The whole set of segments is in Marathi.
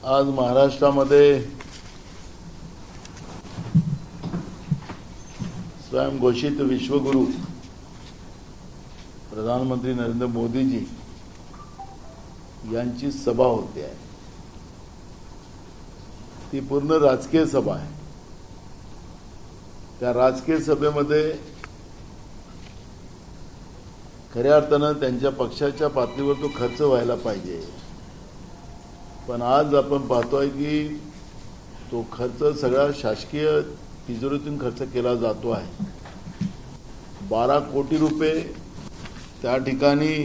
आज महाराष्ट्रामध्ये स्वयंघोषित विश्वगुरु प्रधानमंत्री नरेंद्र मोदीजी यांची सभा होते आहे। ती पूर्ण राजकीय सभा आहे। त्या राजकीय सभेमध्ये खऱ्या अर्थानं त्यांच्या पक्षाच्या पातळीवर तो खर्च व्हायला पाहिजे, पण आज आपण पाहतोय की तो खर्च सगळा शासकीय तिजोरीतून खर्च केला जातो आहे। 12 कोटी रुपये त्या ठिकाणी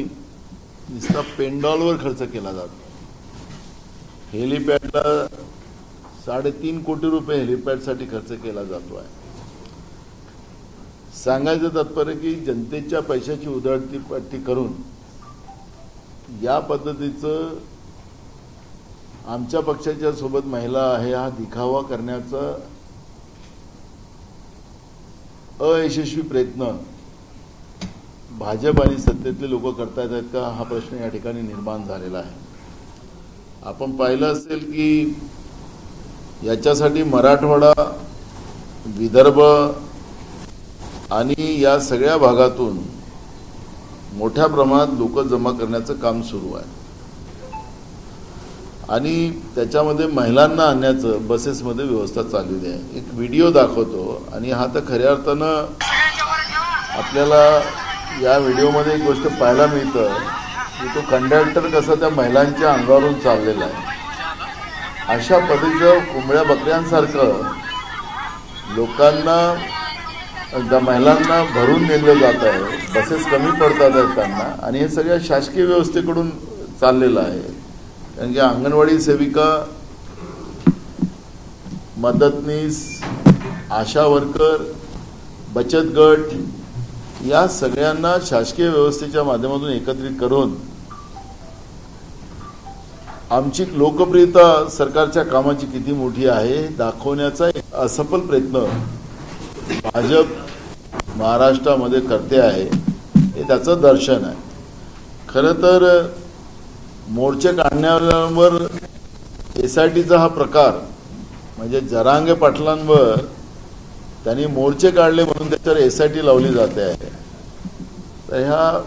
नुसता पेंडॉलवर खर्च केला जातो। हेलिपॅडला 3.5 कोटी रुपये हेलिपॅडसाठी खर्च केला जातो आहे। सांगायचं तात्पर्य की जनतेच्या पैशाची उधळपट्टी करून या पद्धतीचं आमच्या पक्षाच्या सोबत महिला आहे हा दिखावा करण्याचा अयशस्वी प्रयत्न भाजप आणि सत्तेतले लोक करतात आहेत का, हा प्रश्न या ठिकाणी निर्माण झालेला आहे। आपण पाहिलं असेल की याच्यासाठी मराठवाडा, विदर्भ आणि या सगळ्या भागातून मोठ्या प्रमाणात लोक जमा करण्याचं काम सुरू आहे आणि त्याच्यामध्ये महिलांना आणण्याचं बसेसमध्ये व्यवस्था चाललेली आहे। एक व्हिडिओ दाखवतो आणि हा तर खऱ्या अर्थानं आपल्याला या व्हिडिओमध्ये एक गोष्ट पाहायला मिळतं की तो कंडक्टर कसा त्या महिलांच्या अंगावरून चाललेला आहे। अशा पद्धतीचं कोंबड्या बकऱ्यांसारखं लोकांना त्या महिलांना भरून नेलं जात आहे। बसेस कमी पडतात आहेत त्यांना आणि हे सगळ्या शासकीय व्यवस्थेकडून चाललेलं आहे। कारण की अंगणवाडी सेविका, मदतनीस, आशा वर्कर, बचत गट या सगळ्यांना शासकीय व्यवस्थेच्या माध्यमातून एकत्रित करून आमची लोकप्रियता सरकारच्या कामाची किती मोठी आहे दाखवण्याचा एक असफल प्रयत्न भाजप महाराष्ट्रामध्ये करते आहे, हे त्याचं दर्शन आहे। खरं तर मोर्चे काढण्यावर SITचा हा प्रकार म्हणजे जरांगे पाटलांवर त्यांनी मोर्चे काढले म्हणून त्याच्यावर SIT लावली जाते आहे। तर ह्या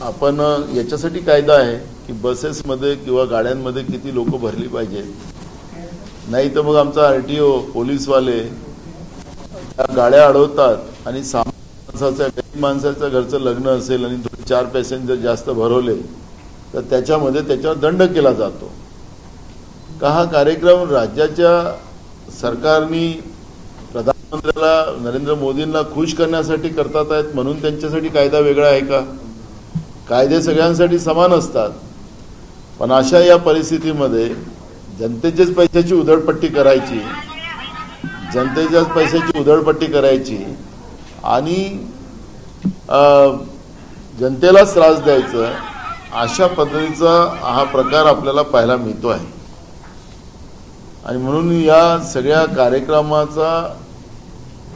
आपण याच्यासाठी कायदा आहे की बसेसमध्ये किंवा गाड्यांमध्ये किती लोक भरली पाहिजेत, नाही तर मग आमचा RTO पोलीसवाले त्या गाड्या अडवतात आणि गरीब माणसाच्या घरचं लग्न असेल आणि 4 पॅसेंजर जास्त भरवले तर त्याच्यावर दंड केला जातो का। हा कार्यक्रम राज्याच्या सरकारने प्रधानमंत्र्याला नरेंद्र मोदींना खुश करण्यासाठी करतात आहेत म्हणून त्यांच्यासाठी कायदा वेगळा आहे का? कायदे सगळ्यांसाठी समान असतात, पण अशा या परिस्थितीमध्ये जनतेच्याच पैशाची उधळपट्टी करायची, जनतेच्याच पैशाची उधळपट्टी करायची आणि जनतेलाच त्रास द्यायचा, अशा पद्धतीचा हा प्रकार आपल्याला पाहायला मिळतो आहे। आणि म्हणून या सगळ्या कार्यक्रमाचा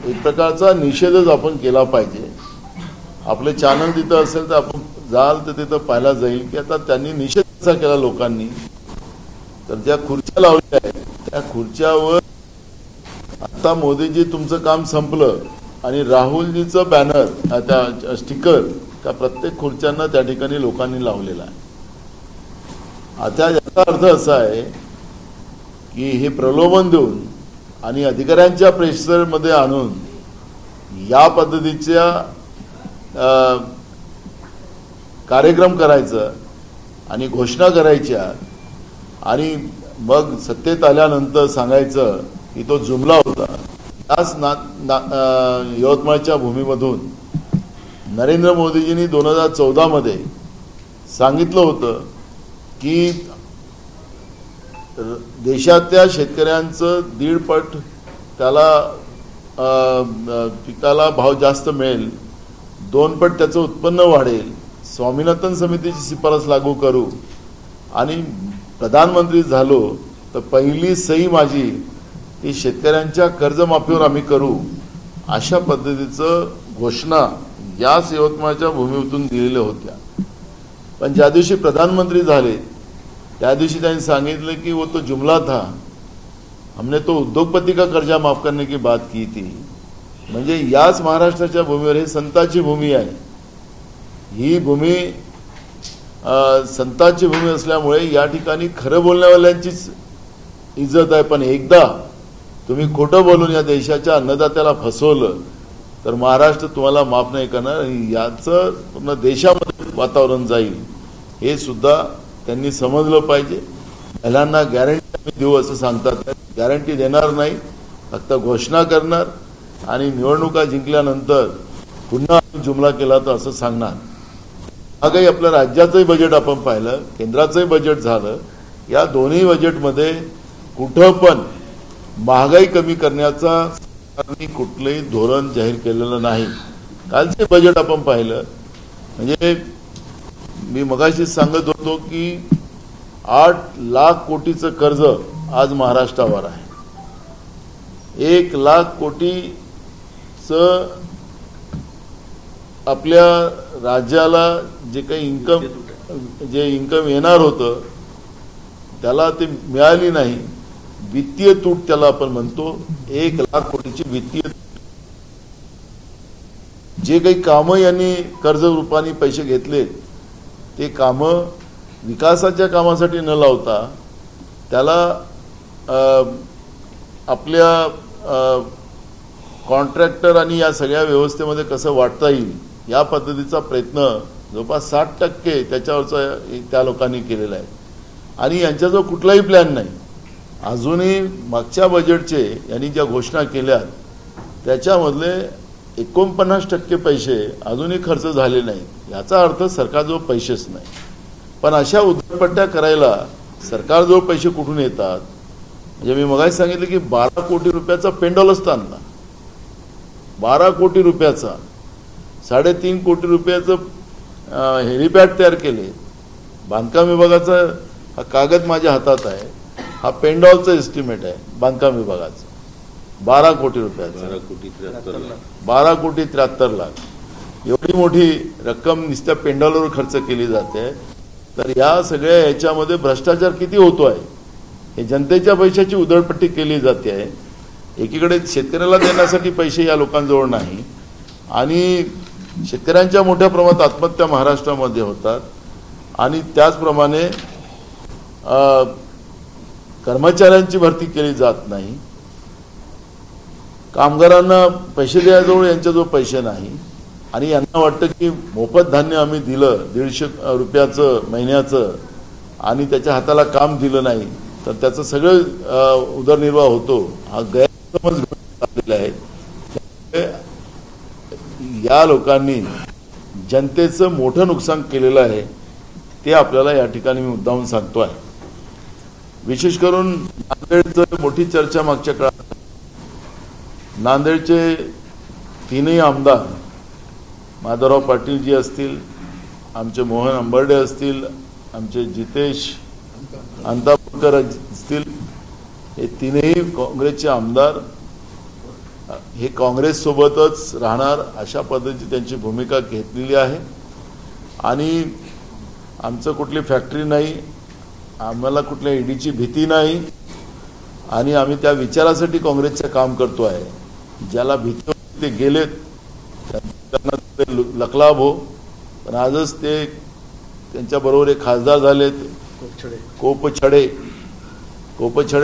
एक प्रकारचा निषेधच आपण केला पाहिजे। आपले चॅनल तिथं असेल तर आपण जाल तर तिथं पाहायला जाईल की आता त्यांनी निषेध कसा केला लोकांनी, तर ज्या खुर्च्या लावल्या आहेत त्या खुर्च्यावर आता मोदीजी तुमचं काम संपलं आणि राहुलजीचं बॅनर त्या स्टिकर त्या प्रत्येक खुर्च्यांना त्या ठिकाणी लोकांनी लावलेला आहे। आता याचा अर्थ असा आहे की हे प्रलोभन देऊन आणि अधिकाऱ्यांच्या प्रेशरमध्ये आणून या पद्धतीच्या कार्यक्रम करायचं आणि घोषणा करायच्या आणि मग सत्तेत आल्यानंतर सांगायचं की तो जुमला होता। त्याच यवतमाळच्या भूमीमधून नरेंद्र मोदीजींनी 2014 मध्ये सांगितलं होतं की देशातल्या शेतकऱ्यांचं 1.5 पट त्याला पिकाला भाव जास्त मिळेल, 2 पट त्याचं उत्पन्न वाढेल, स्वामीनाथन समितीची शिफारस लागू करू आणि प्रधानमंत्री झालो तर पहिली सही माझी ती शेतकऱ्यांच्या कर्जमाफीवर आम्ही करू, अशा पद्धतीचं घोषणा याच यवतमाळच्या भूमीतून दिलेल्या होत्या। पण ज्या दिवशी प्रधानमंत्री झाले त्या दिवशी त्यांनी सांगितलं की वो तो जुमला था, हमने तो उद्योगपति का कर्जा माफ करने की बात की थी. म्हणजे याच महाराष्ट्राच्या भूमीवर, हे संतांची भूमी आहे, ही भूमी संतांची भूमी असल्यामुळे या ठिकाणी खरं बोलण्यावाल्यांचीच इज्जत आहे. पण एकदा तुम्ही खोटं बोलून या देशाच्या अन्नदात्याला फसवलं तर महाराष्ट्र तुम्हाला माफ नाही करणार. याचं पूर्ण देशामध्ये वातावरण जाईल, हे सुद्धा त्यांनी समजलं पाहिजे. महिलांना गॅरंटी देऊ असं सांगतात, गॅरंटी देणार नाही, फक्त घोषणा करणार आणि निवडणुका जिंकल्यानंतर पुन्हा जुमला केला तर असं सांगणार. काही आपल्या राज्याचंही बजेट आपण पाहिलं, केंद्राचंही बजेट झालं, या दोन्ही बजेटमध्ये कुठं पण महागाई कमी करण्याचा सरकारने कुठलंही धोरण जाहीर केलेलं नाही. कालचे बजेट आपण पाहिलं, म्हणजे मी मगाशी सांगत होतो की 8 लाख कोटीचं कर्ज आज महाराष्ट्रावर आहे. 1 लाख कोटीचं आपल्या राज्याला जे काही इन्कम येणार होतं त्याला ते मिळाली नाही. वित्तीय तूट त्याला आपण म्हणतो. 1 लाख कोटीची वित्तीय तूट. जे काही कामं यांनी कर्ज रूपाने पैसे घेतले ते कामं विकासाच्या कामासाठी न लावता त्याला आपल्या कॉन्ट्रॅक्टर आणि या सगळ्या व्यवस्थेमध्ये कसं वाटता येईल या पद्धतीचा प्रयत्न जवळपास 60% त्याच्यावरचा त्या लोकांनी केलेला आहे. आणि यांच्याजवळ कुठलाही प्लॅन नाही. अजूनही मागच्या बजेटचे यांनी ज्या घोषणा केल्या त्याच्यामधले 49% पैसे अजूनही खर्च झाले नाही. याचा अर्थ सरकारजवळ पैसेच नाही. पण अशा उधळपट्ट्या करायला सरकारजवळ पैसे कुठून येतात? म्हणजे मी मगाशी सांगितलं की 12 कोटी रुपयाचा पेंडॉलच आणला, 12 कोटी रुपयाचा, 3.5 कोटी रुपयाचं हेलिपॅड तयार केले. बांधकाम विभागाचा हा कागद माझ्या हातात आहे, हा पेंडॉलचा एस्टिमेट आहे बांधकाम विभागाचा. 12 कोटी रुपयाचा, 12 कोटी 73 लाख एवढी मोठी रक्कम नुसत्या पेंडॉलवर खर्च केली जाते. तर या सगळ्या याच्यामध्ये भ्रष्टाचार किती होतो आहे, हे जनतेच्या पैशाची उधळपट्टी केली जाते आहे. एकीकडे शेतकऱ्याला देण्यासाठी पैसे या लोकांजवळ नाही आणि शेतकऱ्यांच्या मोठ्या प्रमाणात आत्महत्या महाराष्ट्रामध्ये होतात. आणि त्याचप्रमाणे कर्मचाऱ्यांची भरती केली जात नाही, कामगारांना पैसे द्यायजवळ यांच्याजवळ पैसे नाही. आणि यांना वाटतं की मोफत धान्य आम्ही दिलं 150 रुपयाचं महिन्याचं आणि त्याच्या हाताला काम दिलं नाही तर त्याचं सगळं उदरनिर्वाह होतो, हा गैरसमज झालेला आहे. या लोकांनी जनतेचं मोठं नुकसान केलेलं आहे, ते आपल्याला या ठिकाणी मी मुद्दामून सांगतो आहे. विशेष करून नांदेडचं मोठी चर्चा मागच्या काळात. नांदेडचे 3ही आमदार माधवराव पाटील जी असतील, आमचे मोहन अंबर्डे असतील, आमचे जितेश अंतापूरकर असतील, हे 3ही काँग्रेसचे आमदार हे काँग्रेस सोबतच राहणार अशा पद्धतीची त्यांची भूमिका घेतलेली आहे. आणि आमचं कुठली फॅक्टरी नाही, आम्हाला कुठल्या ईडीची भीती नाही आणि आम्ही त्या विचारासाठी काँग्रेसचं काम करतो आहे. ज्याला भीती होती ते गेलेत, त्यांना ते लखलाभ हो. पण आजच ते त्यांच्याबरोबर एक खासदार झालेत, कोपछडे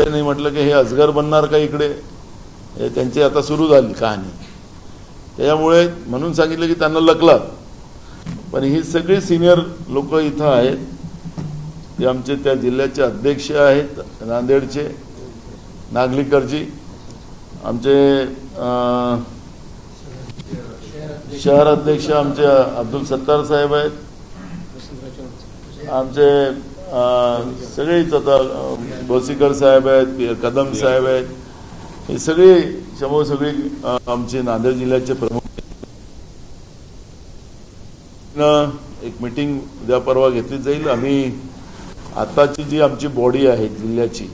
नाही म्हटलं की हे अजगर बनणार का इकडे, हे त्यांची आता सुरू झाली कहाणी. त्याच्यामुळे म्हणून सांगितलं की त्यांना लखलाभ. पण ही सगळी सिनियर लोक इथं आहेत. ते आमचे त्या जिल्ह्याचे अध्यक्ष आहेत नांदेडचे नागलीकरजी, आमचे शहर अध्यक्ष आमचे अब्दुल सत्तार साहेब आहेत, आमचे सगळेच आता भोसीकर साहेब आहेत, कदम साहेब आहेत, हे सगळे सगळी आमचे नांदेड जिल्ह्याचे प्रमुख. एक मीटिंग उद्या परवा घेतली जाईल. आम्ही आताची जी आमची बॉडी आहे जिल्ह्याची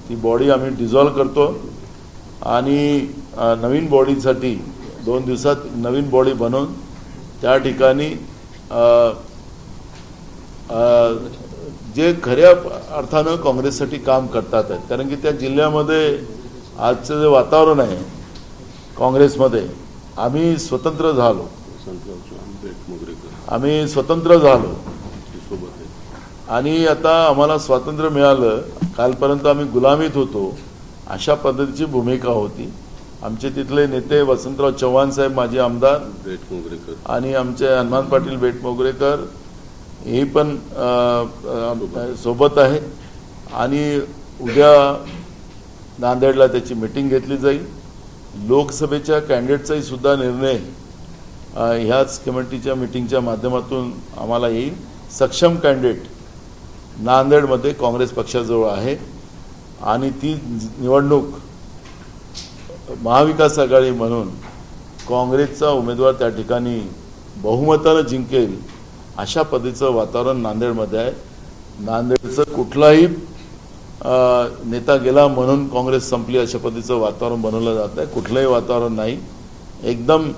ती बॉडी आम्ही डिझॉल्व करतो आणि नवीन बॉडीसाठी 2 दिवसात नवीन बॉडी बनवून त्या ठिकाणी जे खऱ्या अर्थानं काँग्रेससाठी काम करतात आहेत, कारण की त्या जिल्ह्यामध्ये आजचं जे वातावरण आहे काँग्रेसमध्ये, आम्ही स्वतंत्र झालो आणि आता आम्हाला स्वातंत्र्य मिळालं, कालपर्यंत आम्ही गुलामीत होतो, अशा पद्धतीची भूमिका होती. आमचे तिथले नेते वसंतराव चव्हाण साहेब, माजी आमदार, आणि आमचे हनुमान पाटील बेटमोगरेकर हे पण सोबत आहे. आणि उद्या नांदेडला त्याची मीटिंग घेतली जाईल. लोकसभेच्या कॅन्डिडेटचाही सुद्धा निर्णय ह्याच कमिटीच्या मीटिंगच्या माध्यमातून आम्हाला येईल. सक्षम कॅन्डिडेट नांदेडमध्ये काँग्रेस पक्षाजवळ आहे आणि ती निवडणूक महाविकास आघाडी म्हणून काँग्रेसचा उमेदवार त्या ठिकाणी बहुमतानं जिंकेल अशा पद्धतीचं वातावरण नांदेडमध्ये आहे. नांदेडचं कुठलाही नेता गेला म्हणून काँग्रेस संपली अशा पद्धतीचं वातावरण बनवलं जात आहे. कुठलंही वातावरण नाही. एकदम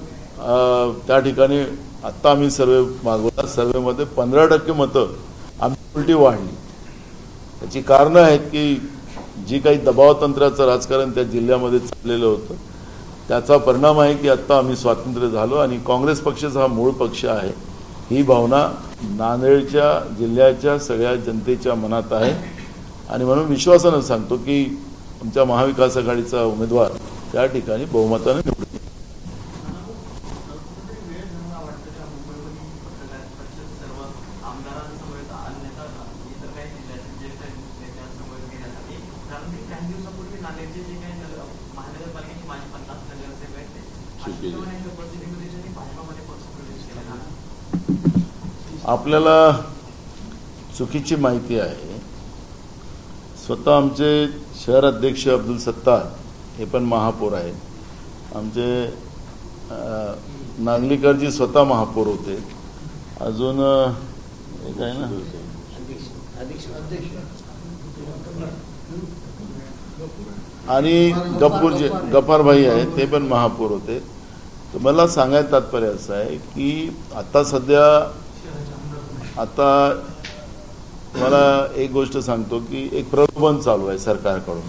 त्या ठिकाणी आत्ता आम्ही सर्वे मागवला, सर्वेमध्ये 15% मतं आमची उलटी वाढली. त्याची कारणं आहेत की जी काही दबावतंत्राचं राजकारण त्या जिल्ह्यामध्ये चाललेलं होतं, त्याचा परिणाम आहे की आत्ता आम्ही स्वातंत्र्य झालो आणि काँग्रेस पक्षाचा हा मूळ पक्ष आहे. ही भावना नांदेडच्या जिल्ह्याच्या सगळ्या जनतेच्या मनात आहे आणि म्हणून विश्वासानं सांगतो की आमच्या महाविकास आघाडीचा उमेदवार त्या ठिकाणी बहुमताने निवडून येईल. आपल्याला चुकीची माहिती आहे. स्वतः आमचे शहर अध्यक्ष अब्दुल सत्तार हे पण महापौर आहेत. आमचे नागलीकरजी स्वतः महापौर होते. अजून एक आहे ना आणि गफ्फारभाई आहेत, ते पण महापौर होते. तर मला सांगायचं तात्पर्य असं आहे की आता सध्या मला एक गोष्ट सांगतो की एक प्रलोभन चालू आहे सरकारकडून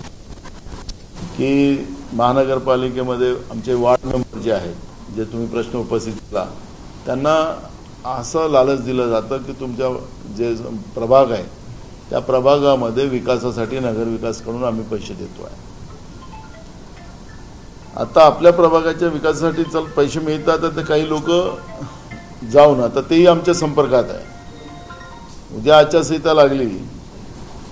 की महानगरपालिकेमध्ये आमचे वार्ड मेंबर जे आहेत, जे तुम्ही प्रश्न उपस्थित केला, त्यांना असं लालच दिलं जातं की तुमच्या जे प्रभाग आहे त्या प्रभागामध्ये विकासासाठी नगरविकासकडून आम्ही पैसे देतो आहे. आता आपल्या प्रभागाच्या विकासासाठी पैसे मिळतात तर काही लोक जाऊन आता तेही आमच्या संपर्कात आहे. उद्या आचारसंहिता लागली,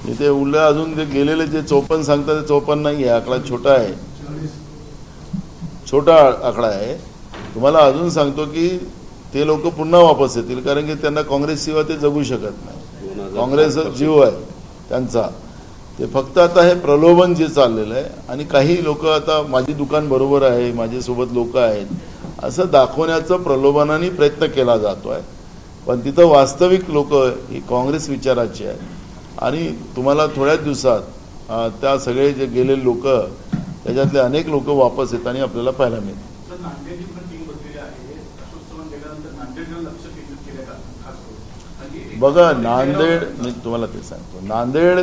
इथे उरलं अजून ते गेलेले जे 54 सांगतात ते 54 नाही आहे, आकडा छोटा आहे, छोटा आकडा आहे. तुम्हाला अजून सांगतो की ते लोक पुन्हा वापस येतील, कारण की त्यांना काँग्रेसशिवाय ते जगू शकत नाही. काँग्रेस जीव आहे त्यांचा. ते फक्त आता हे प्रलोभन जे चाललेलं आहे आणि काही लोक आता माझी दुकान बरोबर आहे, माझ्यासोबत लोक आहेत असं दाखवण्याचा प्रलोभनाने प्रयत्न केला जातो आहे. पण तिथं वास्तविक लोक ही काँग्रेस विचाराची आहेत आणि तुम्हाला थोड्याच दिवसात त्या सगळे जे गेलेले लोक त्याच्यातले अनेक लोक वापस येताना आपल्याला पाहायला मिळतात. बघा, नांदेड, मी तुम्हाला ते सांगतो, नांदेड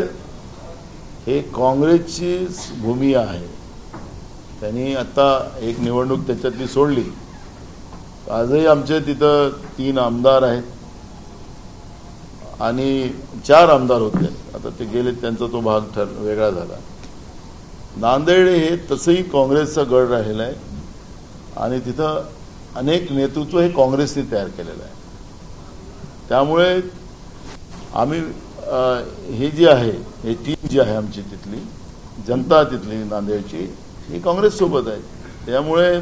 हे काँग्रेसची भूमी आहे. त्यांनी आता एक निवडणूक त्याच्यातली सोडली. आजही आमचे तिथं 3 आमदार आहेत आणि 4 आमदार होते, आता ते गेले, त्यांचा तो भाग वेगळा झाला. नांदेड हे तसंही काँग्रेसचा गड राहिला आहे आणि तिथं अनेक नेतृत्व हे काँग्रेसने तयार केलेलं आहे. त्यामुळे आम्ही हे जे आहे, हे टीम जी आहे आमची, तिथली जनता, तिथली नांदेडची, ही काँग्रेससोबत आहे. त्यामुळे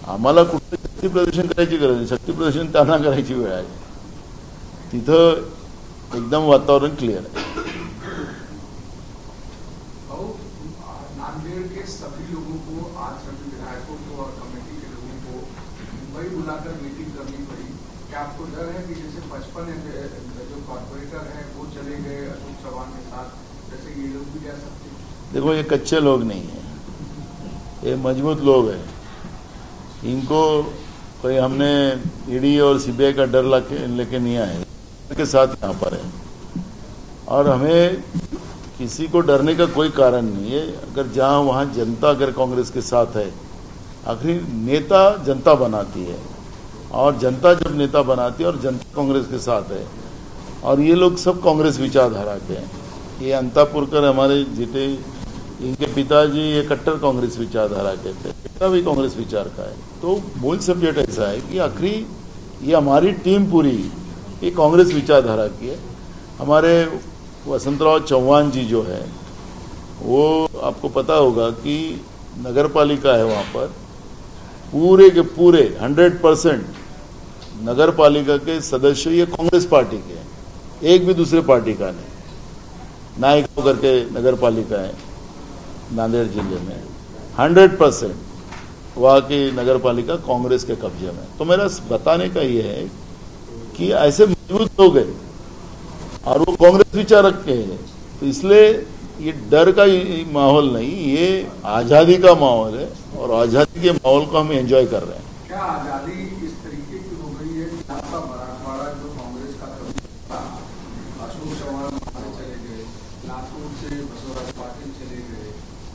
आम्हाला कुठलं शक्ती प्रदर्शन करायची गरज नाही. शक्ती प्रदर्शन त्यांना करायची वेळ आहे. तिथं एकदम वातावरण क्लिअर आहे. नांदेड़ के सभी लोगों को, आज सभी विधायकों को और कमेटी के लोगों को मुंबई बुलाकर मीटिंग करनी पड़ी. क्या आपको डर है कि जैसे 55 जो कॉर्पोरेटर हैं वो चले गए अशोक चव्हाण के साथ, जैसे ये लोग भी जा सकते हैं? देखो, ये कच्चे लोग नहीं हैं, ये मजबूत लोग हैं. इनको कोई हमने ईडी और सीबीआई का डर लेके नहीं आए, उनके साथ यहाँ पर है. और हमें किसी को डरने का कोई कारण नहीं है। अगर जहाँ वहाँ जनता अगर कांग्रेस के साथ है, आखिर नेता जनता बनाती है, और जनता जब नेता बनाती है और जनता कांग्रेस के साथ है, और ये लोग सब कांग्रेस विचारधारा के हैं। ये अंतापुरकर हमारे जिते इनके पिताजी ये कट्टर कांग्रेस विचारधारा के थे, बेटा भी कांग्रेस विचार का है। तो मूल सब्जेक्ट ऐसा है कि आखिरी ये हमारी टीम पूरी ये कांग्रेस विचारधारा की है। हमारे वसंतराव चौहान जी जो है, वो आपको पता होगा कि नगर पालिका है, वहाँ पर पूरे के पूरे 100% नगर पालिका के सदस्य ये कांग्रेस पार्टी के हैं, एक भी दूसरे पार्टी का नहीं। नायक करके नगर पालिका है नांदेड़ जिले में, 100% वहाँ की नगर पालिका कांग्रेस के कब्जे में। तो मेरा बताने का ये है कि ऐसे मजबूत लोग हैं और वो कांग्रेस विचारक के हैं, तो इसलिए ये डर का माहौल नहीं, ये आज़ादी का माहौल है, और आज़ादी के माहौल को हम एंजॉय कर रहे हैं। क्या आज़ादी इस तरीके की हो गई है कि आपका मराठवाड़ा जो कांग्रेस का था, अशोक चौहान चले गए, लातूर से बसवराज पाटिल चले गए,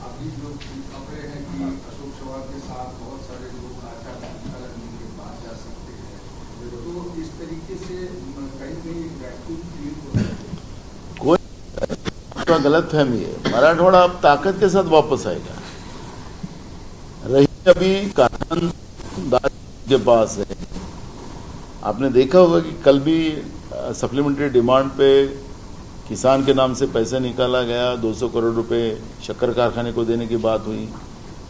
अभी जो खबरें हैं कि अशोक चौहान के साथ बहुत सारे लोग आचार संहिता लगने के बाद जा सकते हैं, तो इस तरीके से कहीं कहीं एक वैक्यूम क्रिएट हो रहा है। कोई गलत फहमी है, मराठवाड़ा अब ताकत के साथ वापस आएगा। रही अभी कानून के पास है, आपने देखा होगा कि कल भी सप्लीमेंट्री डिमांड पे किसान के नाम से पैसे निकाला गया, 200 करोड़ रुपए शक्कर कारखाने को देने की बात हुई।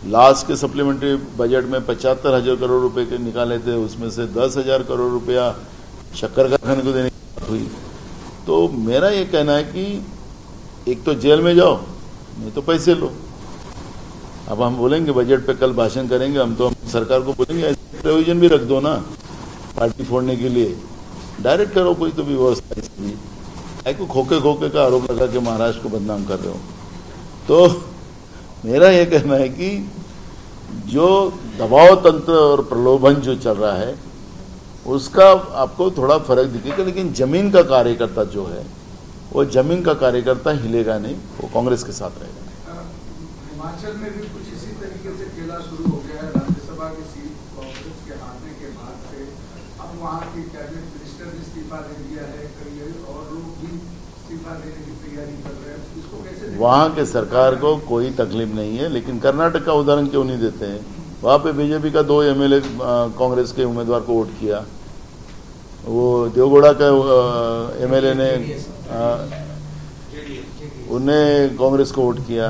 लास्ट के सप्लीमेंट्री बजट में 75,000 करोड़ रुपए के निकाले थे, उसमें से 10,000 करोड़ रुपया शक्कर कारखाने को देने की बात हुई। तो मेरा ये कहना है कि एक तो जेल में जाओ, नहीं तो पैसे लो। अब हम बोलेंगे बजट पे कल भाषण करेंगे, हम तो हम सरकार को बोलेंगे ऐसे प्रोविजन भी रख दो ना पार्टी फोड़ने के लिए, डायरेक्ट करो कोई तो भी व्यवस्था। इसलिए को खोखे खोखे का आरोप लगा के महाराष्ट्र को बदनाम कर रहे हो। तो मेरा ये कहना है कि जो दबाव तंत्र और प्रलोभन जो चल रहा है उसका आपको थोड़ा फर्क दिखेगा, लेकिन जमीन का कार्यकर्ता जो है वो जमीन का कार्यकर्ता हिलेगा नहीं, वो कांग्रेस के साथ रहेगा। हिमाचल में भी कुछ इसी तरीके से खेला शुरू हो गया है। राज्यसभा की सीट कांग्रेस के हारने के बाद से अब वहाँ की कैबिनेट मिनिस्टर ने इस्तीफा दे दिया है, कई और लोग भी इस्तीफा देने की तैयारी कर रहे हैं। इसको कैसे वहाँ के सरकार को कोई तकलीफ नहीं है, लेकिन कर्नाटक का उदाहरण क्यों नहीं देते हैं? वहाँ पे बीजेपी का 2 एमएलए कांग्रेस के उम्मीदवार को वोट किया, वो देवगौड़ा का एमएलए ने उन्हें कांग्रेस को वोट किया।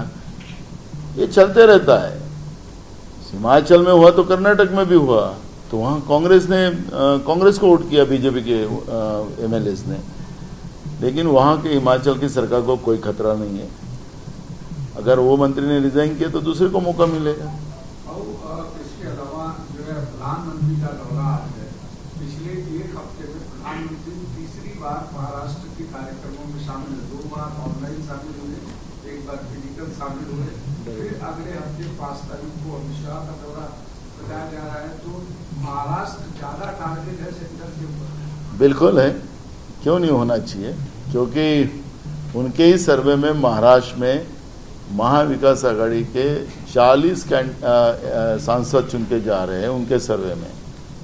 ये चलते रहता है। हिमाचल में हुआ तो कर्नाटक में भी हुआ, तो वहाँ कांग्रेस ने कांग्रेस को वोट किया बीजेपी के एमएलएस ने, लेकिन वहाँ के हिमाचल की सरकार को कोई खतरा नहीं है। अगर वो मंत्री ने रिजाइन किया तो दूसरे को मौका मिलेगा। इसके अलावा जो है प्रधानमंत्री का दौरा आज है। पिछले 1 हफ्ते में प्रधानमंत्री तीसरी बार महाराष्ट्र के कार्यक्रमों में शामिल हुए। 2 बार ऑनलाइन शामिल हुए, 1 बार फिजिकल शामिल हुए, फिर अगले हफ्ते 5 तारीख को अमित शाह का दौरा बताया जा रहा है। तो महाराष्ट्र ज्यादा टारगेट है सेंटर के ऊपर। बिल्कुल है, क्यों नहीं होना चाहिए, क्योंकि उनके ही सर्वे में महाराष्ट्र में महाविकास आघाड़ी के 40 सांसद चुन के जा रहे हैं उनके सर्वे में,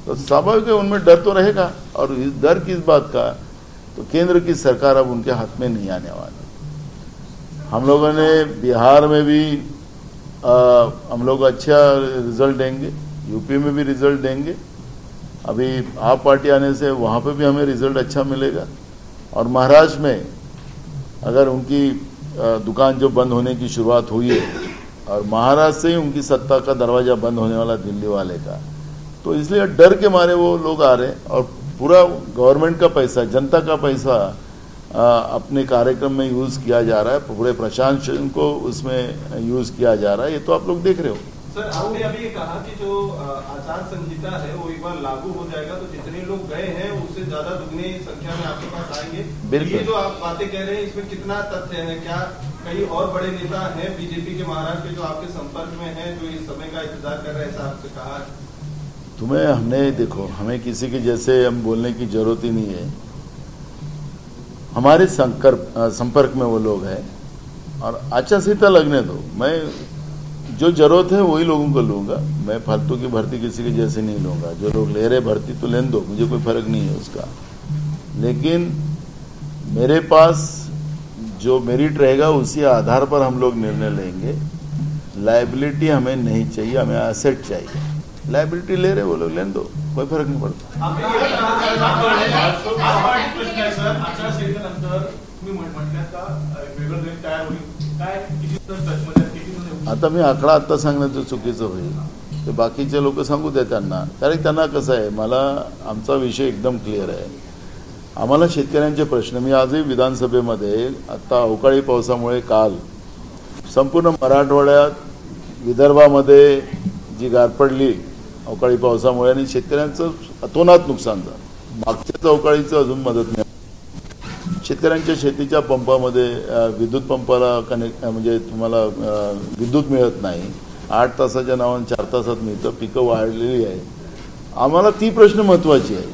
तो स्वाभाविक है उनमें डर तो रहेगा। और इस डर किस बात का, तो केंद्र की सरकार अब उनके हाथ में नहीं आने वाली। हम लोगों ने बिहार में भी हम लोग अच्छा रिजल्ट देंगे, यूपी में भी रिजल्ट देंगे, अभी आप पार्टी आने से वहाँ पे भी हमें रिजल्ट अच्छा मिलेगा। और महाराष्ट्र में अगर उनकी दुकान जो बंद होने की शुरुआत हुई है, और महाराष्ट्र से ही उनकी सत्ता का दरवाजा बंद होने वाला दिल्ली वाले का, तो इसलिए डर के मारे वो लोग आ रहे हैं। और पूरा गवर्नमेंट का पैसा, जनता का पैसा अपने कार्यक्रम में यूज किया जा रहा है, पूरे प्रशासन को उसमें यूज किया जा रहा है। ये तो आप लोग देख रहे हो। सर, आपने अभी ये कहा कि जो आचार संहिता है वो एक बार लागू हो जाएगा तो जितने लोग गए हैं उससे ज्यादा दुगनी संख्या में आपके पास आएंगे। बिल्कुल। ये जो आप बातें कह रहे हैं इसमें कितना तथ्य है? क्या कई और बड़े नेता हैं बीजेपी के महाराष्ट्र के जो आपके संपर्क में हैं, जो इस समय का इंतजार कर रहे हैं? ऐसा आपसे कहा तुम्हें हमने देखो, हमें किसी के जैसे हम बोलने की जरूरत ही नहीं है। हमारे संपर्क में वो लोग हैं और आचार संहिता लगने दो। मैं जो जरूरत है वही लोगों को लूँगा, मैं फालतू की भर्ती किसी के जैसे नहीं लूँगा। जो लोग ले रहे भर्ती तो लेने दो, मुझे कोई फर्क नहीं है उसका, लेकिन मेरे पास जो मेरिट रहेगा उसी आधार पर हम लोग निर्णय लेंगे। लायबिलिटी हमें नहीं चाहिए, हमें एसेट चाहिए। लायबिलिटी ले रहे वो लोग लेने दो, कोई फर्क नहीं पड़ता। आता मी आकडा आता सांगण्याचं चुकीचं होईल, ते बाकीचे लोक सांगू द्या त्यांना, कारण त्यांना कसं आहे, मला आमचा विषय एकदम क्लिअर आहे। आम्हाला शेतकऱ्यांचे प्रश्न, मी आजही विधानसभेमध्ये आता अवकाळी पावसामुळे काल संपूर्ण मराठवाड्यात विदर्भामध्ये जी गार पडली अवकाळी पावसामुळे आणि शेतकऱ्यांचं अतोनात नुकसान झालं। मागच्याच अवकाळीचं अजून मदत नाही। शेतकऱ्यांच्या शेतीच्या पंपामध्ये विद्युत पंपाला कनेक्ट म्हणजे तुम्हाला विद्युत मिळत नाही, 8 तासाच्या नावाने 4 तासात मिळतं, पिकं वाढलेली आहे। आम्हाला ती प्रश्न महत्त्वाची आहे।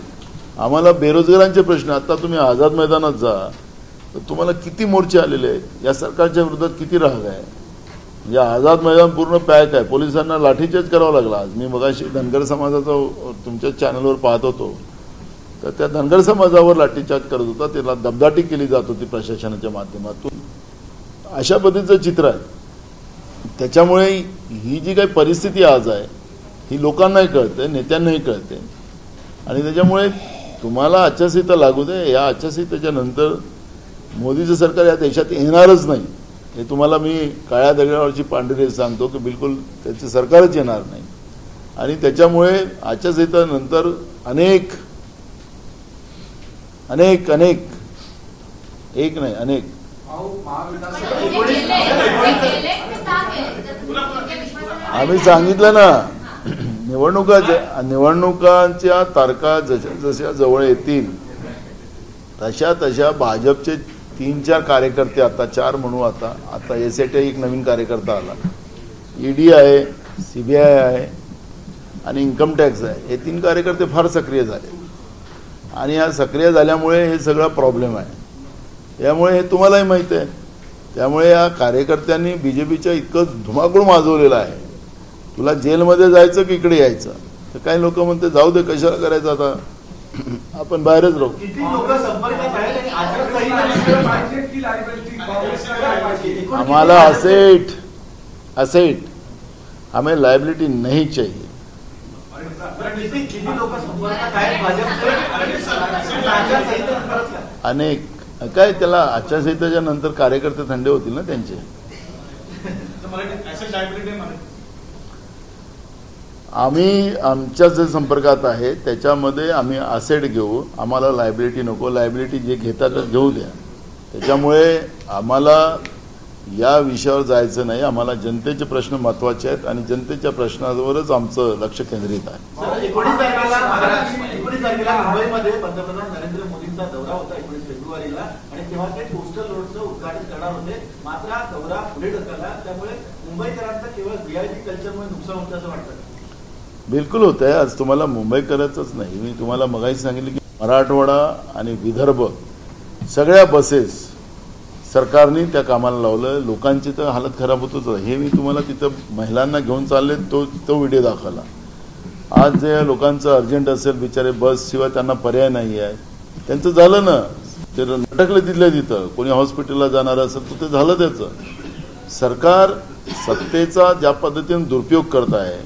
आम्हाला बेरोजगारांचे प्रश्न, आता तुम्ही आझाद मैदानात जा तर तुम्हाला किती मोर्चे आलेले आहेत, या सरकारच्या विरोधात किती राग आहे। म्हणजे आझाद मैदान पूर्ण पॅक आहे, पोलिसांना लाठीचार्ज करावा लागला। आज मी मगाशी धनगर समाजाचा तुमच्या चॅनलवर पाहत होतो, तर त्या धनगर समाजावर लाठीचार्ज करत होता, त्याला दबदाटी केली जात होती प्रशासनाच्या माध्यमातून। अशा पद्धतीचं चित्र आहे। त्याच्यामुळे ही जी काही परिस्थिती आज आहे ही लोकांनाही कळते, नेत्यांनाही कळते, आणि त्याच्यामुळे तुम्हाला आचारसंहिता लागू दे। या आचारसंहितेच्या नंतर मोदीचं सरकार या देशात येणारच नाही, हे तुम्हाला मी काळ्या दगडावरची पांढरी सांगतो की बिलकुल त्याचे सरकारच येणार नाही। आणि त्याच्यामुळे आचारसंहितेनंतर अनेक अनेक अनेक एक नाही अनेक आम्ही सांगितलं ना, निवडणुकांच्या तारखा जशा जवळ येतील तशा तशा भाजपचे 3-4 कार्यकर्ते, आता 4 म्हणू, आता एसआयटी एक नवीन कार्यकर्ता आला, ईडी आहे, सीबीआय आहे आणि इन्कम टॅक्स आहे, हे 3 कार्यकर्ते फार सक्रिय झाले आणि या सक्रिय झाल्यामुळे हे सगळा प्रॉब्लेम आहे। त्यामुळे हे तुम्हालाही माहिती आहे, त्यामुळे या कार्यकर्त्यांनी बीजेपीच्या इतकं धुमाकूळ माजवलेला आहे। तुला जेलमध्ये जायचं की इकडे यायचं, तर काही लोक म्हणते जाऊ दे, कशाला करायचं, आता आपण बाहेरच राहू। हमारा असेट हमें लायबिलिटी नहीं चाहिए। अनेक काय त्याला आचारसंहितेच्या नंतर कार्यकर्ते थंडे होतील ना त्यांचे। आम्ही आमच्या जे संपर्कात आहे त्याच्यामध्ये आम्ही असेट घेऊ, आम्हाला लायबिलिटी नको, लायबिलिटी जे घेतात घेऊ द्या। त्याच्यामुळे आम्हाला या विषयावर जायचं नाही, आम्हाला जनतेचे प्रश्न महत्त्वाचे आहेत आणि जनतेच्या प्रश्नावरच आमचं लक्ष केंद्रित आहे। 19 तारखेला मुंबईमध्ये पंतप्रधान नरेंद्र मोदींचा दौरा होता 19 फेब्रुवारीला, आणि तेव्हा ते कोस्टल रोडचं उद्घाटन करणार होते, मात्र दौरा पुढे ढकलला, त्यामुळे मुंबईकरांचं केवळ व्हीआयपी कल्चरमुळे नुकसान होतं असं वाटतं? बिलकुल होत आहे। आज तुम्हाला मुंबईकरच नाही, मी तुम्हाला मगाशी सांगितलं की मराठवाडा आणि विदर्भ सगळ्या बसेस सरकारने त्या कामाला लावलं, लोकांची तर हालत खराब होतच। हे मी तुम्हाला तिथं महिलांना घेऊन चालले तो व्हिडिओ दाखवला। आज जे लोकांचं अर्जंट असेल, बिचारे बस शिवाय त्यांना पर्याय नाही आहे, त्यांचं झालं ना, ते लटकले तिथल्या तिथं। कोणी हॉस्पिटलला जाणार असेल तर ते झालं त्याचं। सरकार सत्तेचा ज्या पद्धतीने दुरुपयोग करत आहे,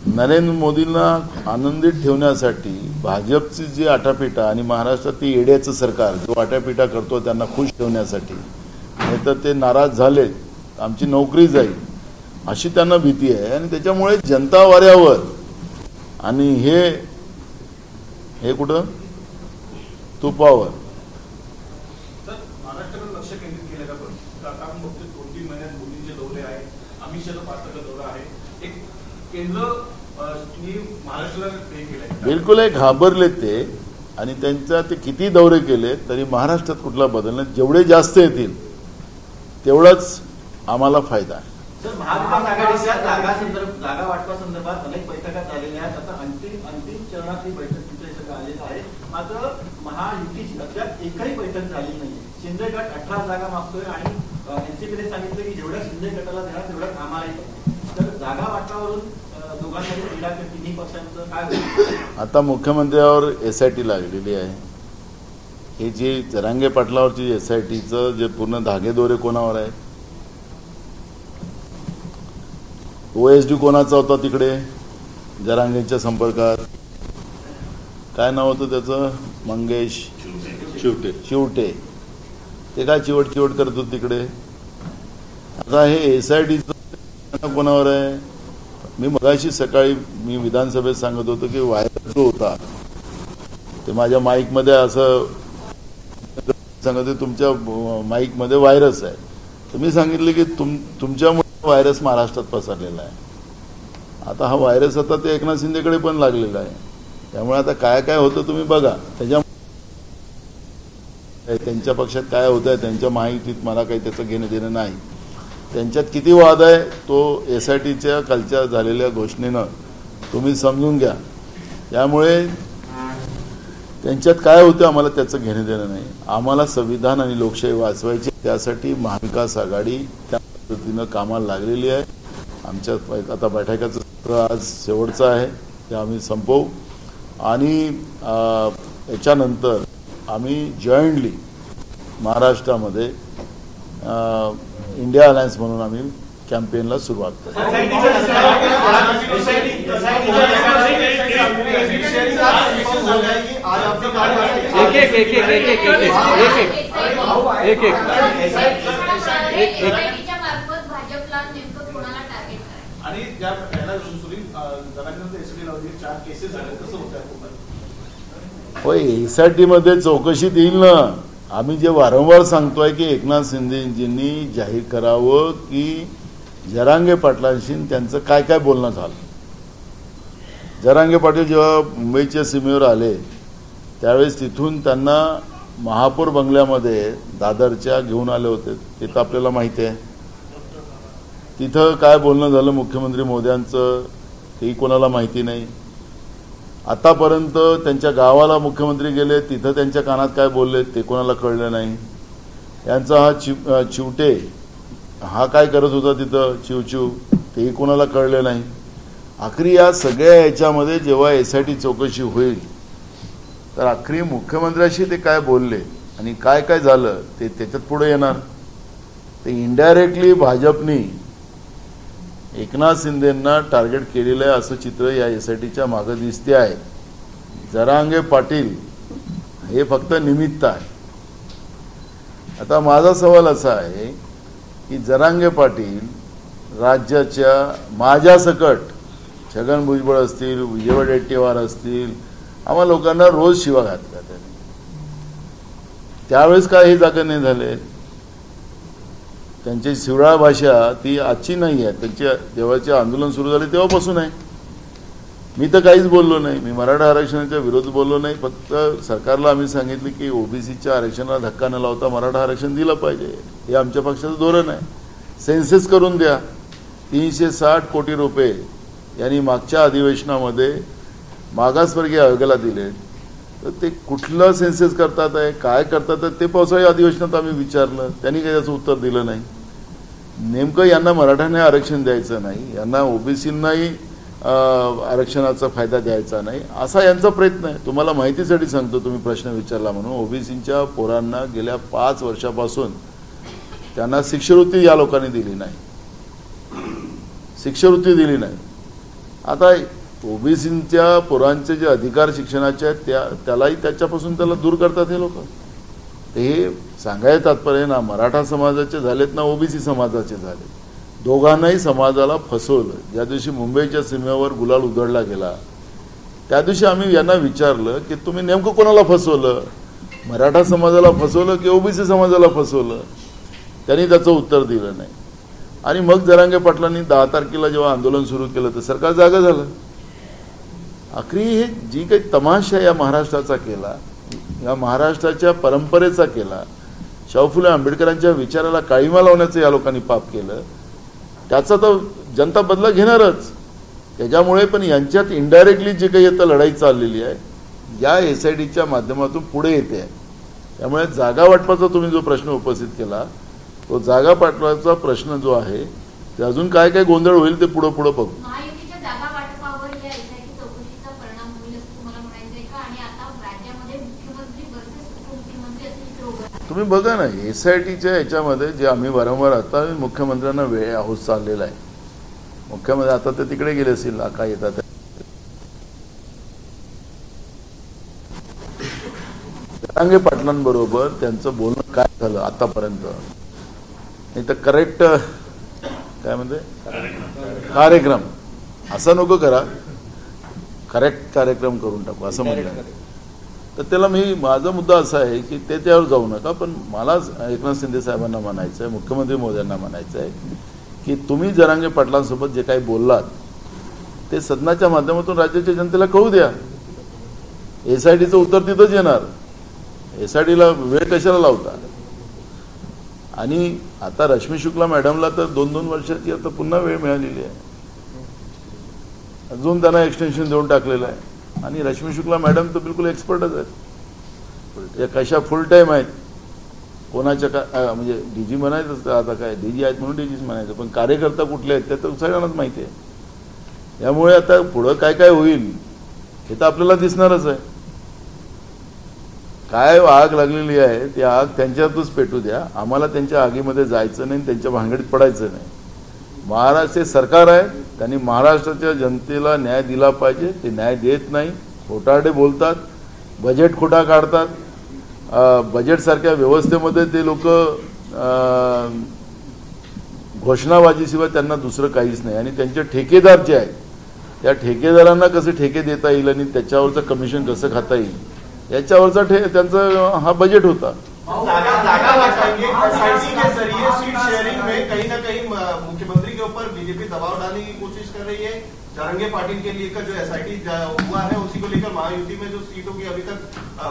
नरेंद्र मोदींना आनंदित ठेवण्यासाठी भाजपची जी आटापिटा आणि महाराष्ट्रातील येड्याचं सरकार जो आटापिटा करतो त्यांना खुश ठेवण्यासाठी, नाही तर ते नाराज झाले, आमची नोकरी जाईल अशी त्यांना भीती आहे, आणि त्याच्यामुळे जनता वाऱ्यावर आणि हे कुठं तुपावर। महाराष्ट्राकडे लक्ष केंद्रित केलं का? आपण बघतोय 2-3 महिन्यात मोदींचे दौरे आहे, अमित शहाचा 5 तारखेला दौरा आहे, एक केंद्र महाराष्ट्राला हे केलंय। बिलकुल आहे, घाबरले ते, आणि त्यांचा ते किती दौरे केले तरी महाराष्ट्रात कुठला बदल नाही। जेवढे जास्त येतील तेवढाच आम्हाला फायदा आहे। सर, महाविकास आघाडीच्या जागा वाटपासंदर्भात अनेक बैठका झालेल्या आहेत. आता अंतिम चरणात ही बैठक तुमच्या इथे आलेली आहे. मात्र महायुतीची अद्याप एकही बैठक झाली नाही. शिंदे गट 18 जागा मागतोय आणि एनसीपीने सांगितलं की जेवढ्या शिंदे गटाला देणार तेवढ्या आम्हालाही. तर जागा वाटपावरून दोघांमध्ये क्रीडा तिन्ही पक्षांचं काय होईल? आता मुख्यमंत्र्यावर SIT लागलेली आहे. हे जे जरांगे पाटलावरची SITचं जे पूर्ण धागेदोरे कोणावर आहे? OSD कोणाचा होता तिकडे जरांगेच्या संपर्कात? काय नाव होतं त्याचं? मंगेश चिवटे. ते काय चिवट करत होते तिकडे. आता हे SITचं कोणावर आहे? मी मगाशी सकाळी मी विधानसभेत सांगत होतो की व्हायरस जो होता ते माझ्या माईकमध्ये असं सांगत होते, तुमच्या माईकमध्ये व्हायरस आहे. तर मी सांगितलं की तुमच्यामुळे व्हायरस महाराष्ट्रात पसरलेला आहे. आता हा व्हायरस आता ते एकनाथ शिंदेकडे पण लागलेला आहे. त्यामुळे आता काय काय होतं तुम्ही बघा. त्यांच्या पक्षात काय होत आहे त्यांच्या माहितीत मला काही त्याचं घेणं देणं नाही. त्यांच्यात किती वाद आहे तो SITच्या कालच्या झालेल्या घोषणेनं तुम्ही समजून घ्या. त्यामुळे त्यांच्यात काय होतं आम्हाला त्याचं घेणं देणं नाही. आम्हाला संविधान आणि लोकशाही वाचवायची, त्यासाठी महाविकास आघाडी त्या पद्धतीनं कामाला लागलेली आहे. आमच्या आता बैठकाचं सत्र आज शेवटचं आहे, ते आम्ही संपवू आणि याच्यानंतर आम्ही जॉईंटली महाराष्ट्रामध्ये इंडिया अलायन्स म्हणून आम्ही कॅम्पेनला सुरुवात करू. आणि ज्या चार केसेस झाले कसं होतं? होय, SIT मध्ये चौकशीत येईल ना. आम्ही जे वारंवार सांगतोय की एकनाथ शिंदेजींनी जाहीर करावं की जरांगे पाटलांशी त्यांचं काय काय बोलणं झालं. जरांगे पाटील जेव्हा मुंबईच्या सीमेवर आले त्यावेळेस तिथून त्यांना महापौर बंगल्यामध्ये दादरच्या घेऊन आले होते, ते तर आपल्याला माहिती आहे. तिथं काय बोलणं झालं मुख्यमंत्री मोदयांचं तेही कोणाला माहिती नाही. आतापर्यंत त्यांच्या गावाला मुख्यमंत्री गेले, तिथं त्यांच्या कानात काय बोलले ते कोणाला कळलं नाही. यांचा हा चिवटे हा काय करत होता तिथं चिवचिव तेही कोणाला कळलं नाही. आखरी या सगळ्या याच्यामध्ये जेव्हा SIT चौकशी होईल तर आखरी मुख्यमंत्र्याशी ते काय बोलले आणि काय काय झालं ते त्याच्यात पुढे येणार. ते इनडायरेक्टली भाजपनी एकनाथ शिंदेंना टार्गेट केलेलं आहे असं चित्र या SITच्या मागे दिसते आहे. जरांगे पाटील हे फक्त निमित्त आहे. आता माझा सवाल असा आहे की जरांगे पाटील राज्याच्या माझ्यासकट छगन भुजबळ असतील, विजय वडेट्टीवार असतील, आम्हा लोकांना रोज शिवा घातला त्याने. त्यावेळेस काय हे जागा नाही झाले. त्यांची शिवराळ भाषा ती आजची नाही आहे. त्यांचे जेव्हाचे आंदोलन सुरू झाले तेव्हापासून आहे. मी तर काहीच बोललो नाही. मी मराठा आरक्षणाच्या विरोध बोललो नाही. फक्त सरकारला आम्ही सांगितलं की OBCच्या आरक्षणाला धक्का न लावता मराठा आरक्षण दिलं पाहिजे. हे आमच्या पक्षाचं धोरण आहे. सेन्सेस करून द्या. 360 कोटी रुपये यांनी मागच्या अधिवेशनामध्ये मागासवर्गीय आयोगाला दिले. तर ते कुठलं सेन्सेस करतात आहे, काय करतात ते पावसाळी अधिवेशनात आम्ही विचारलं. त्यांनी काही त्याचं उत्तर दिलं नाही. नेमकं यांना मराठ्यांना आरक्षण द्यायचं नाही, यांना OBCंनाही आरक्षणाचा फायदा द्यायचा नाही असा यांचा प्रयत्न आहे. तुम्हाला माहितीसाठी सांगतो, तुम्ही प्रश्न विचारला म्हणून. OBCच्या पोरांना गेल्या 5 वर्षापासून त्यांना शिष्यवृत्ती या लोकांनी दिली नाही. शिष्यवृत्ती दिली नाही. आता OBCच्या पोरांचे जे अधिकार शिक्षणाचे आहेत त्यालाही त्याच्यापासून त्याला दूर करतात हे लोक. हे सांगायचं तात्पर्य ना मराठा समाजाचे झालेत ना OBC समाजाचे झाले. दोघांनाही समाजाला फसवलं. ज्या दिवशी मुंबईच्या सीमेवर गुलाल उधळला गेला त्या दिवशी आम्ही यांना विचारलं की तुम्ही नेमकं कोणाला फसवलं, मराठा समाजाला फसवलं की OBC समाजाला फसवलं. त्यांनी त्याचं उत्तर दिलं नाही. आणि मग जरांगे पाटलांनी 10 तारखेला जेव्हा आंदोलन सुरू केलं तर सरकार जागा झालं. आखरी हे जी काही तमाशा या महाराष्ट्राचा केला, या महाराष्ट्राच्या परंपरेचा केला, शाहू फुले आंबेडकरांच्या विचाराला काळीमा लावण्याचं या लोकांनी पाप केलं. त्याचा तर जनता बदला घेणारच. त्याच्यामुळे पण यांच्यात इनडायरेक्टली जे काही आता लढाई चाललेली आहे या SITच्या माध्यमातून पुढे येते आहे. त्यामुळे जागा वाटपाचा तुम्ही जो प्रश्न उपस्थित केला तो जागा वाटपाचा प्रश्न जो आहे ते अजून काय काय गोंधळ होईल ते पुढे पुढे बघू. महायुतीच्या जागा वाटपावर या SIT चौकशीचा परिणाम होईल असं तुम्हाला म्हणायचंय का? आणि आता राज्यामध्ये मुख्यमंत्री वर्सेस उपमुख्यमंत्री असे चित्र उभं आहे. तुम्ही बघा ना SITच्या याच्यामध्ये जे आम्ही वारंवार आता मुख्यमंत्र्यांना वेळ हाऊस चाललेला आहे. मुख्यमंत्री आता ते तिकडे गेले असतील काय येतात जरांगे पाटलांबरोबर त्यांचं बोलणं काय झालं आतापर्यंत नाही तर करेक्ट काय म्हणते कार्यक्रम असा नको करा करेक्ट कार्यक्रम करून टाकू असं म्हणलं. तर त्याला माझा मुद्दा असा आहे की ते त्यावर जाऊ नका. पण मला एकनाथ शिंदे साहेबांना म्हणायचं आहे मुख्यमंत्री महोदयांना म्हणायचं आहे की तुम्ही जरांगे पाटलांसोबत जे काही बोललात ते सदनाच्या माध्यमातून राज्याच्या जनतेला कळू द्या. SITचं उत्तर तिथंच येणार. SITला वेळ कशाला लावता. आणि आता रश्मी शुक्ला मॅडमला तर 2-2 वर्षाची आता पुन्हा वेळ मिळालेली आहे. अजून त्यांना एक्सटेन्शन देऊन टाकलेलं आहे. आणि रश्मी शुक्ला मॅडम तर बिलकुल एक्सपर्टच आहेत. या कशा फुल टाईम आहेत. कोणाच्या काय म्हणजे DG म्हणायचं आता काय DG आहेत म्हणून DGच म्हणायचं पण कार्यकर्ता कुठले आहेत ते तर सगळ्यांनाच माहिती आहे. यामुळे आता पुढं काय काय होईल हे तर आपल्याला दिसणारच आहे. काय आग लागलेली आहे ती आग त्यांच्यातच पेटू द्या. आम्हाला त्यांच्या आगीमध्ये जायचं नाही त्यांच्या भानगडीत पडायचं नाही. महाराष्ट्र सरकार आहे त्यांनी महाराष्ट्राच्या जनतेला न्याय दिला पाहिजे. ते न्याय देत नाही. खोटारडे बोलतात. बजेट खोटा काढतात. बजेटसारख्या व्यवस्थेमध्ये ते लोक घोषणाबाजीशिवाय त्यांना दुसरं काहीच नाही. आणि त्यांचे ठेकेदार जे आहेत त्या ठेकेदारांना कसे ठेके देता येईल आणि त्याच्यावरचं कमिशन कसं खाता येईल याच्यावरचा त्यांचा हा बजेट होता. कहीं ना कहीं मुख्यमंत्री के ऊपर बीजेपी दबाव डालने की कोशिश कर रही है. जरंगे पाटिल के लिए जो SIT हुआ है उसी को लेकर महायुति में जो सीटों की अभी तक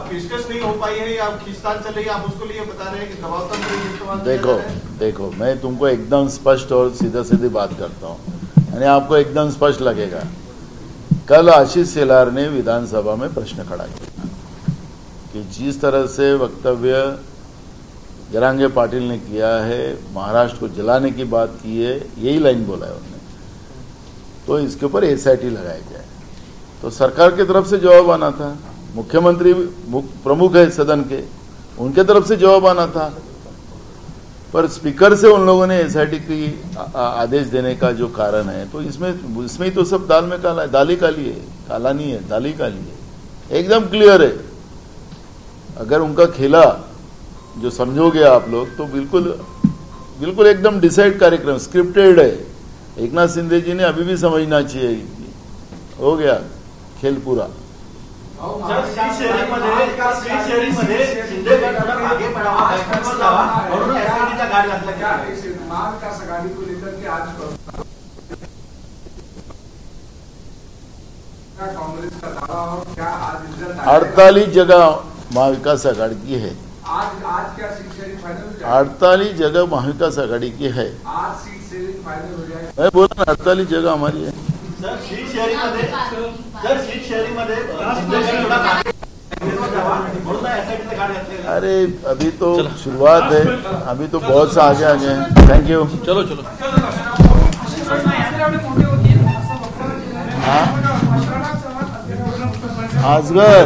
पेशकश नहीं हो पाई है या खींचतान चल रही है आप उसको लिए बता रहे हैं कि दबाव तंत्र इस्तेमाल. देखो मैं तुमको एकदम स्पष्ट और सीधा सीधी बात करता हूँ यानी आपको एकदम स्पष्ट लगेगा. कल आशीष शेलार ने विधानसभा में प्रश्न खड़ा किया कि जिस तरह से वक्तव्य जरांगे पाटिल ने किया है महाराष्ट्र को जलाने की बात की है यही लाइन बोला है उन्होंने. तो इसके ऊपर SIT लगाया जाए. तो सरकार की तरफ से जवाब आना था. मुख्यमंत्री प्रमुख है सदन के उनके तरफ से जवाब आना था. पर स्पीकर से उन लोगों ने SIT की आदेश देने का जो कारण है तो इसमें तो सब दाल में काला है. दाल ही काली है. काला नहीं है दाल ही काली है. एकदम क्लियर है. अगर उनका खेला जो समझोगे आप लोग तो बिल्कुल एकदम डिसाइड कार्यक्रम स्क्रिप्टेड है. एकनाथ शिंदे जी ने अभी भी समझना चाहिए. हो गया खेल पूरा. कांग्रेस का दावा और क्या आज 48 जगह महाविकास आघाड़ी की है. आज क्या सीट शेयरिंग फाइनल 48 जगह महाविकास आघाड़ी की है. आज सीट शेयरिंग फाइनल हो जाए. मैं बोला ना 48 जगह हमारी है. सर सीट शेयरिंग मध्ये अरे अभी तो शुरुआत है. अभी तो बहुत सा आगे हैं. Thank you. चलो आजगर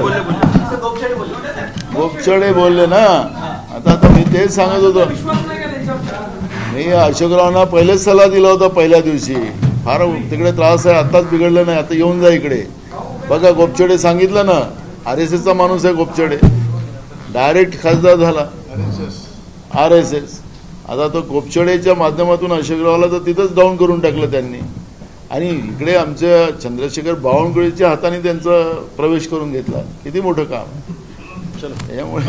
गोपचडे बोलले ना. आता मी तेच सांगत होतो. मी अशोकरावांना पहिलेच सल्ला दिला होता पहिल्या दिवशी. फार तिकडे त्रास आहे आताच बिघडलं नाही आता येऊन जा इकडे. बघा गोपचडे सांगितलं ना RSSचा माणूस आहे गोपचडे. डायरेक्ट खासदार झाला RSS. आता तो गोपचडेच्या माध्यमातून अशोकरावाला तर तिथंच डाऊन करून टाकलं त्यांनी. आणि इकडे आमच्या चंद्रशेखर बावनकुळेच्या हाताने त्यांचा प्रवेश करून घेतला. किती मोठं काम. त्यामुळे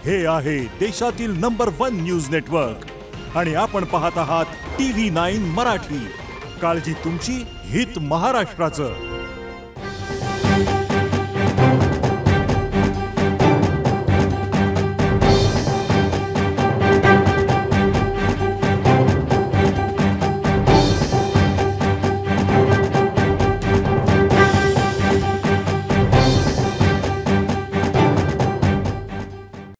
हे आहे देशातील नंबर 1 न्यूज नेटवर्क आणि आपण पाहत आहात TV9 मराठी. काळजी तुमची, हित महाराष्ट्राचं.